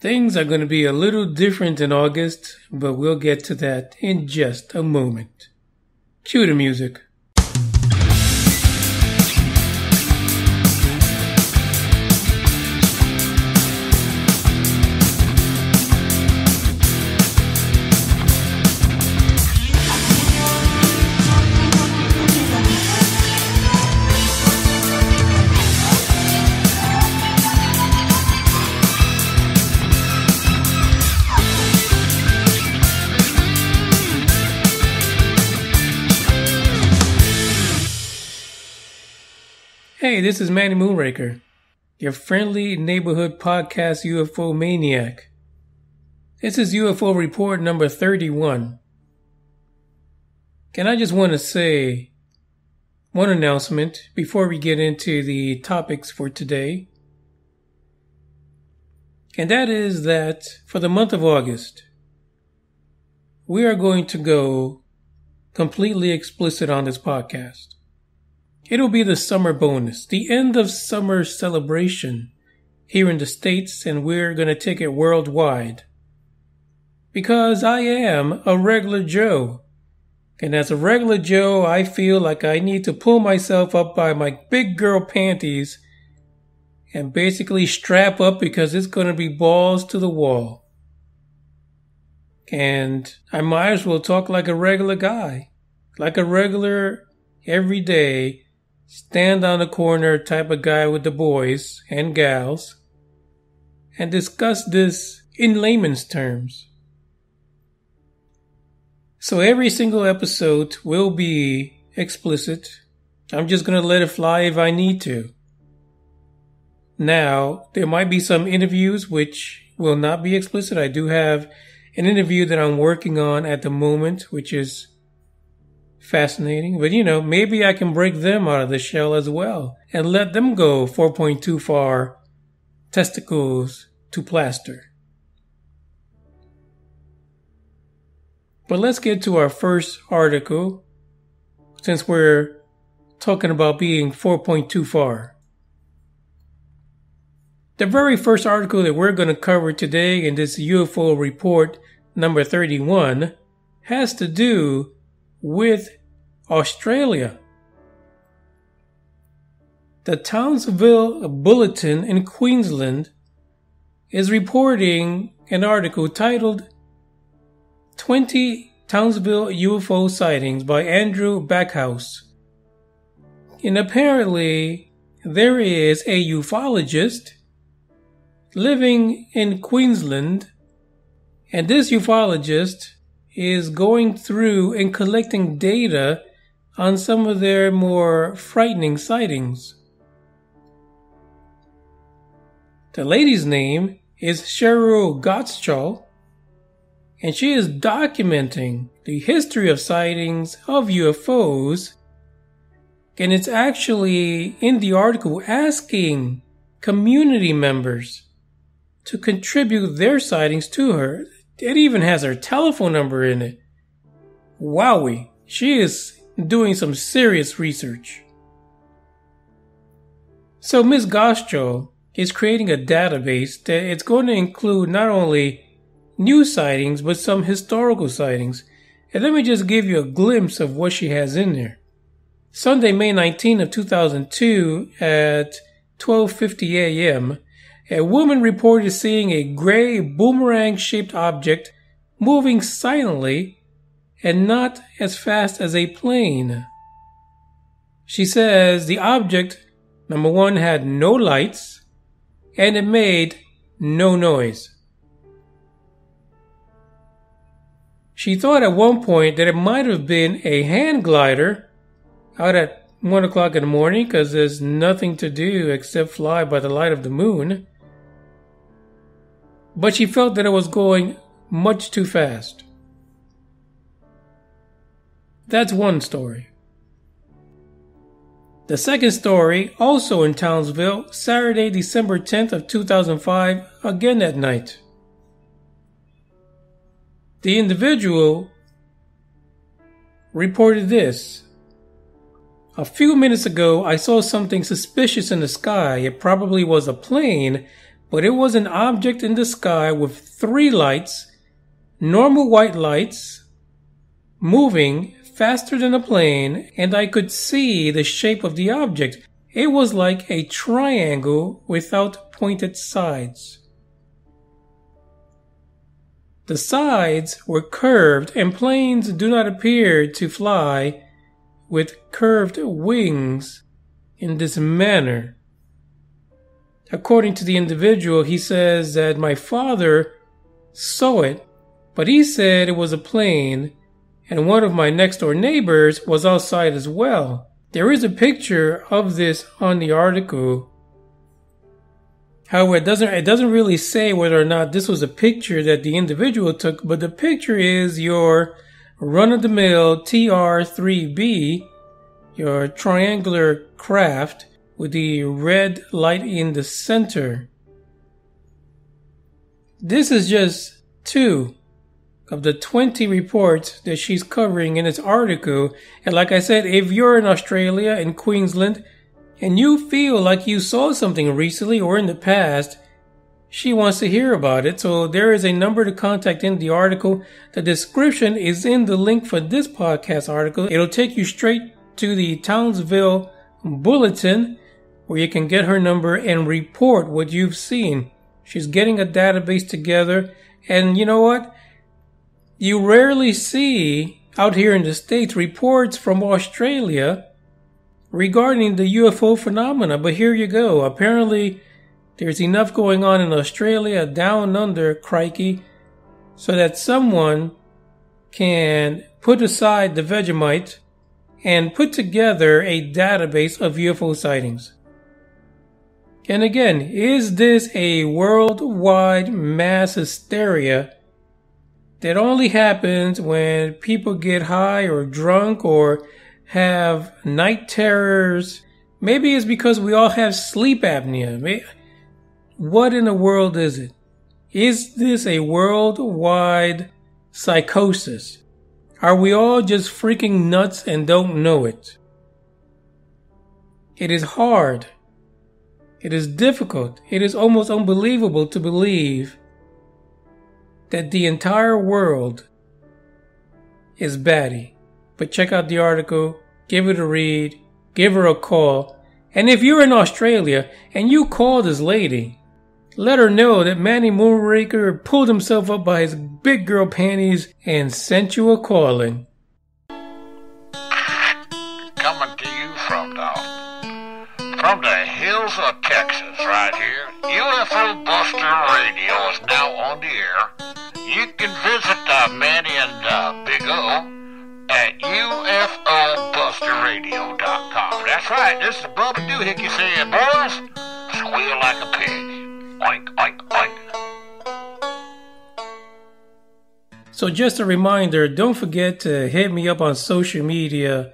Things are going to be a little different in August, but we'll get to that in just a moment. Cue the music. Hey, this is Manny Moonraker, your friendly neighborhood podcast UFO maniac. This is UFO report number 31. And I just want to say one announcement before we get into the topics for today. And that is that for the month of August, we are going to go completely explicit on this podcast. It'll be the summer bonus, the end of summer celebration here in the States, and we're going to take it worldwide. Because I am a regular Joe. And as a regular Joe, I feel like I need to pull myself up by my big girl panties and basically strap up because it's going to be balls to the wall. And I might as well talk like a regular guy, like a regular, everyday, stand on the corner type of guy with the boys and gals and discuss this in layman's terms. So every single episode will be explicit. I'm just going to let it fly if I need to. Now, there might be some interviews which will not be explicit. I do have an interview that I'm working on at the moment, which is fascinating, but maybe I can break them out of the shell as well and let them go 4.2 far testicles to plaster. But let's get to our first article since we're talking about being 4.2 far. The very first article that we're going to cover today in this UFO report number 31 has to do with Australia. The Townsville Bulletin in Queensland is reporting an article titled 20 Townsville UFO Sightings by Andrew BACKHOUSE. And apparently there is a ufologist living in Queensland, and this ufologist is going through and collecting data on some of their more frightening sightings. The lady's name is Sheryl Gottschall, and she is documenting the history of sightings of UFOs, and it's actually in the article asking community members to contribute their sightings to her. It even has her telephone number in it. Wowie, she is doing some serious research. So Ms. Gottschall is creating a database that it's going to include not only new sightings, but some historical sightings. And let me just give you a glimpse of what she has in there. Sunday, May 19 of 2002 at 12:50 a.m., a woman reported seeing a gray boomerang-shaped object moving silently and not as fast as a plane. She says the object, number one, had no lights and it made no noise. She thought at one point that it might have been a hand glider out at 1 o'clock in the morning because there's nothing to do except fly by the light of the moon. But she felt that it was going much too fast. That's one story. The second story, also in Townsville, Saturday, December 10th of 2005, again at night. The individual reported this. A few minutes ago, I saw something suspicious in the sky. It probably was a plane, but it was an object in the sky with 3 lights, normal white lights, moving faster than a plane, and I could see the shape of the object. It was like a triangle without pointed sides. The sides were curved, and planes do not appear to fly with curved wings in this manner. According to the individual, he says that my father saw it, but he said it was a plane, and one of my next door neighbors was outside as well. There is a picture of this on the article. However, it doesn't really say whether or not this was a picture that the individual took, but the picture is your run-of-the-mill TR-3B, your triangular craft with the red light in the center. This is just 2 of the 20 reports that she's covering in this article. And like I said, if you're in Australia, in Queensland, and you feel like you saw something recently or in the past, she wants to hear about it. So there is a number to contact in the article. The description is in the link for this podcast article. It'll take you straight to the Townsville Bulletin, where you can get her number and report what you've seen. She's getting a database together. And you know what? You rarely see out here in the States reports from Australia regarding the UFO phenomena, but here you go. Apparently, there's enough going on in Australia, down under, crikey, so that someone can put aside the Vegemite and put together a database of UFO sightings. And again, is this a worldwide mass hysteria that only happens when people get high or drunk or have night terrors? Maybe it's because we all have sleep apnea. What in the world is it? Is this a worldwide psychosis? Are we all just freaking nuts and don't know it? It is hard. It is difficult. It is almost unbelievable to believe that the entire world is batty. But check out the article, give it a read, give her a call. And if you're in Australia and you call this lady, let her know that Manny Moonraker pulled himself up by his big girl panties and sent you a calling. Coming to you from the hills of Texas right here, UFO Buster Radio is now on the air. You can visit Manny and Big O at UFOBusterRadio.com. That's right, this is Bubba Doohickey saying, boys, squeal like a pig. Oink, oink, oink. So just a reminder, don't forget to hit me up on social media,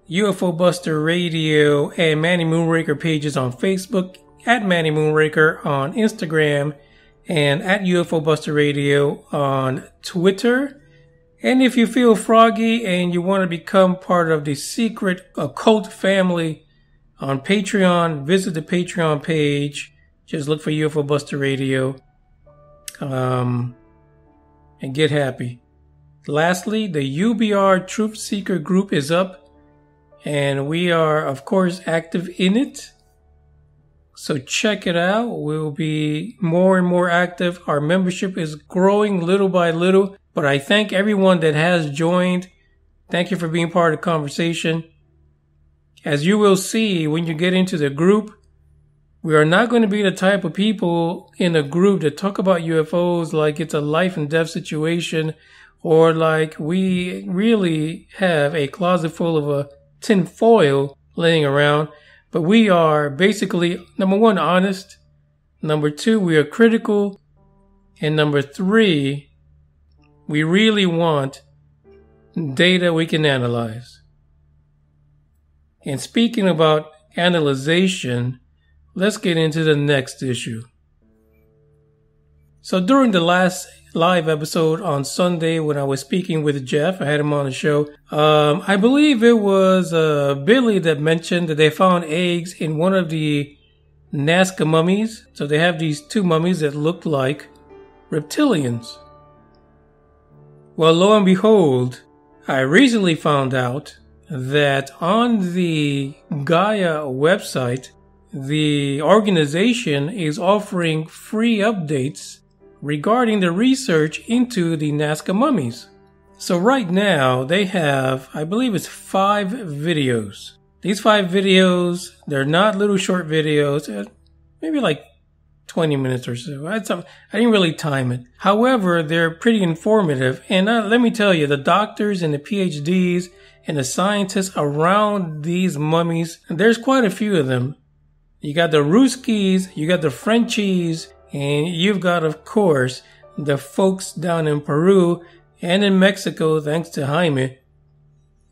UFO Buster Radio and Manny Moonraker pages on Facebook, at Manny Moonraker on Instagram, and at UFO Buster Radio on Twitter. And if you feel froggy and you want to become part of the secret occult family on Patreon, visit the Patreon page. Just look for UFO Buster Radio and get happy. Lastly, the UBR Truth Seeker group is up, and we are, of course, active in it. So check it out. We'll be more and more active. Our membership is growing little by little, but I thank everyone that has joined. Thank you for being part of the conversation. As you will see when you get into the group, we are not going to be the type of people in a group that talk about UFOs like it's a life and death situation, or like we really have a closet full of a tin foil laying around. But we are basically, number one, honest. Number two, we are critical. And number three, we really want data we can analyze. And speaking about analyzation, let's get into the next issue. So during the last live episode on Sunday when I was speaking with Jeff, I had him on the show. I believe it was Billy that mentioned that they found eggs in one of the Nazca mummies. So they have these two mummies that look like reptilians. Well, lo and behold, I recently found out that on the GAIA website, the organization is offering free updates regarding the research into the Nazca mummies. So right now they have, I believe it's 5 videos. These 5 videos, they're not little short videos, maybe like 20 minutes or so. I didn't really time it. However, they're pretty informative. And let me tell you, the doctors and the PhDs and the scientists around these mummies, there's quite a few of them. You got the Ruskies, you got the Frenchies, and you've got, of course, the folks down in Peru and in Mexico, thanks to Jaime,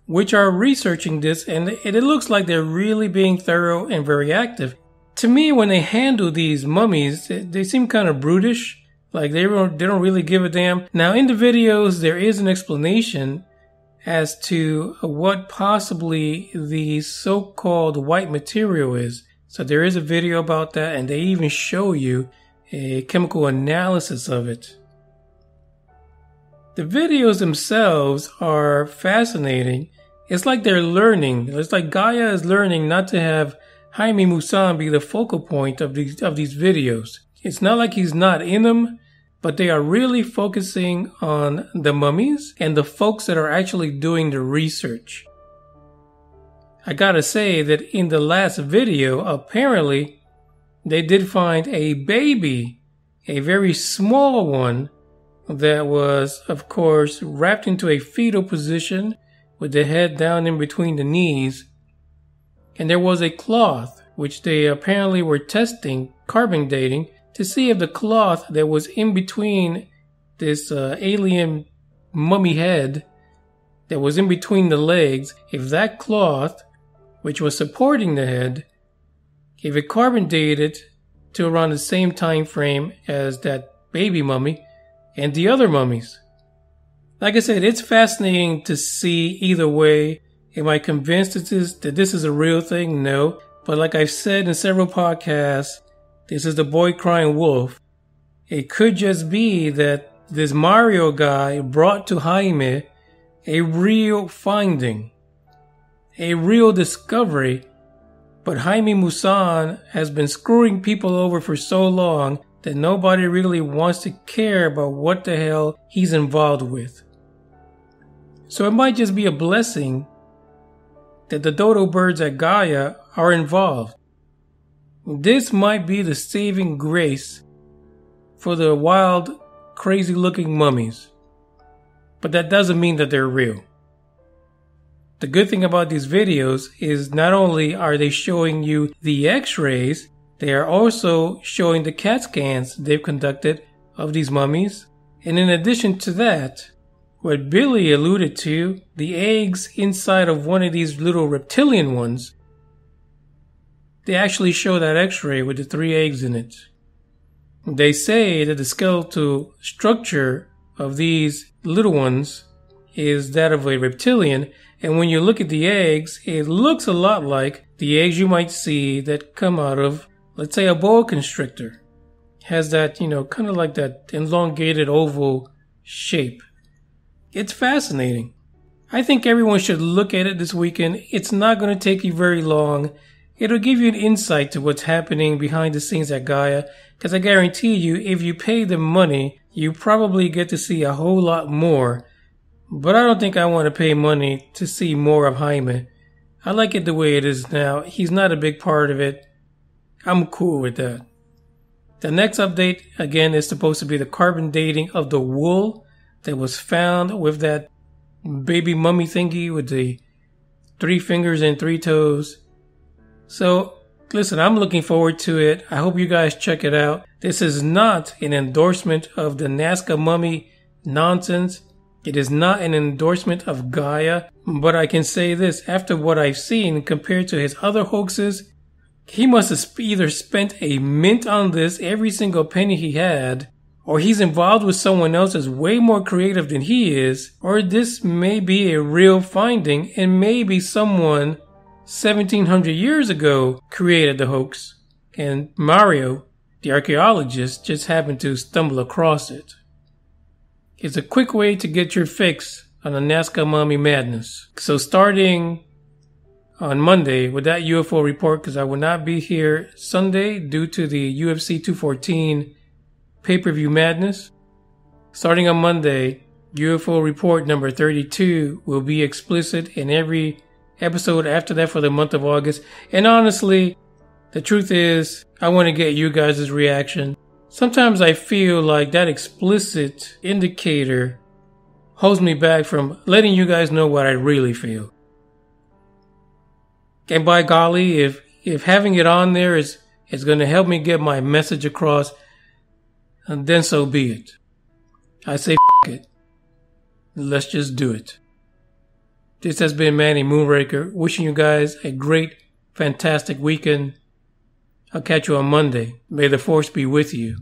which are researching this, and it looks like they're really being thorough and very active. To me, when they handle these mummies, they seem kind of brutish, like they don't really give a damn. Now, in the videos, there is an explanation as to what possibly the so-called white material is. So there is a video about that, and they even show you a chemical analysis of it. The videos themselves are fascinating. It's like they're learning. It's like GAIA is learning not to have Jaime Maussan be the focal point of these videos. It's not like he's not in them, but they are really focusing on the mummies and the folks that are actually doing the research. I gotta say that in the last video, apparently, they did find a baby, a very small one, that was, of course, wrapped into a fetal position with the head down in between the knees. And there was a cloth, which they apparently were testing, carbon dating, to see if the cloth that was in between this alien mummy head that was in between the legs, if that cloth, which was supporting the head, if it carbon dated to around the same time frame as that baby mummy and the other mummies. Like I said, it's fascinating to see either way. Am I convinced that this is a real thing? No. But like I've said in several podcasts, this is the boy crying wolf. It could just be that this Mario guy brought to Jaime a real finding, a real discovery, but Jaime Maussan has been screwing people over for so long that nobody really wants to care about what the hell he's involved with. So it might just be a blessing that the dodo birds at GAIA are involved. This might be the saving grace for the wild, crazy looking mummies. But that doesn't mean that they're real. The good thing about these videos is not only are they showing you the x-rays, they are also showing the CAT scans they've conducted of these mummies. And in addition to that, what Billy alluded to, the eggs inside of one of these little reptilian ones, they actually show that x-ray with the 3 eggs in it. They say that the skeletal structure of these little ones is that of a reptilian, and when you look at the eggs, it looks a lot like the eggs you might see that come out of, let's say, a boa constrictor. It has that, kind of like that elongated oval shape. It's fascinating. I think everyone should look at it this weekend. It's not going to take you very long. It'll give you an insight to what's happening behind the scenes at GAIA, because I guarantee you, if you pay the money, you probably get to see a whole lot more. But I don't think I want to pay money to see more of Jaime. I like it the way it is now. He's not a big part of it. I'm cool with that. The next update, again, is supposed to be the carbon dating of the wool that was found with that baby mummy thingy with the 3 fingers and 3 toes. So, listen, I'm looking forward to it. I hope you guys check it out. This is not an endorsement of the Nazca mummy nonsense. It is not an endorsement of GAIA. But I can say this, after what I've seen compared to his other hoaxes, he must have either spent a mint on this, every single penny he had, or he's involved with someone else that's way more creative than he is, or this may be a real finding and maybe someone 1700 years ago created the hoax and Mario, the archaeologist, just happened to stumble across it. It's a quick way to get your fix on the Nazca Mommy madness. So starting on Monday with that UFO report, because I will not be here Sunday due to the UFC 214 pay-per-view madness. Starting on Monday, UFO report number 32 will be explicit in every episode after that for the month of August. And honestly, the truth is, I want to get you guys' reaction. Sometimes I feel like that explicit indicator holds me back from letting you guys know what I really feel. And by golly, if having it on there is going to help me get my message across, then so be it. I say f*** it. Let's just do it. This has been Manny Moonraker, wishing you guys a great, fantastic weekend. I'll catch you on Monday. May the force be with you.